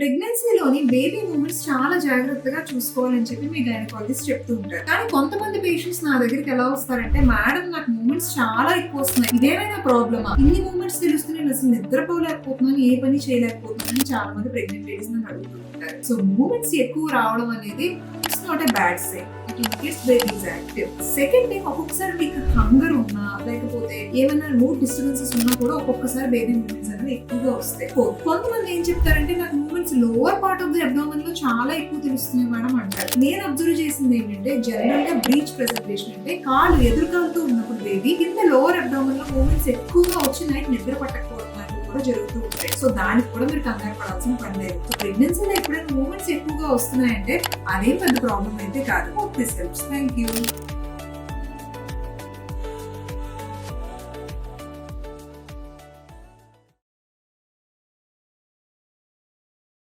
ప్రెగ్నెన్సీలోని baby movements చాలా జాగ్రత్తగా చూసుకోవాలని చెప్పి మీ గైనకాలజిస్ట్ చెప్తూ ఉంటారు. కానీ కొంతమంది పేషెంట్స్ నా దగ్గరికి ఎలా వస్తారంటే, మేడం నాకు మూమెంట్స్ చాలా ఎక్కువ వస్తున్నాయి, ఇదేమైనా ప్రాబ్లమా, ఇన్ని మూమెంట్స్ తెలుస్తూ నేను అసలు నిద్రపోలేకపోతున్నాను, ఏ పని చేయలేకపోతున్నాను చాలా మంది ప్రెగ్నెంట్ లేడీస్ నన్ను అడుగుతూ ఉంటారు. సో మూమెంట్స్ ఎక్కువ రావడం అనేది it's not a bad sign. Second thing, ఒక్కొక్కసారి మీకు హంగర్ ఉన్నా లేకపోతే ఏమైనా మూడ్ డిస్టర్బెన్సెస్ ఉన్నా కూడా ఒక్కొక్కసారి బేబీ మూమెంట్స్ అనేది ఎక్కువగా వస్తాయి. కొంతమంది ఏం చెప్తారంటే, నాకు movements lower part of the abdomen లో చాలా ఎక్కువ తెలుస్తున్నాయి మేడం అంటారు. నేను అబ్జర్వ్ చేసింది ఏంటంటే, జనరల్ గా బ్రీచ్ ప్రెజెంటేషన్ అంటే కాళ్ళు ఎదురుకాలతో ఉన్నప్పుడు బేబీ కింద లోవర్ అబ్డామిన్ లో మూమెంట్స్ ఎక్కువగా వచ్చి నైట్ నిద్ర పట్టకపోవడం జరుగుతూ ఉంటాయి. సో దానికి కూడా మీరు కంగారు పడాల్సిన పని లేదు. సో ప్రెగ్నెన్సీలో ఎప్పుడైనా మూమెంట్స్ ఎక్కువగా వస్తున్నాయంటే అదేం పెద్ద ప్రాబ్లం అయితే కాదు. Thank you.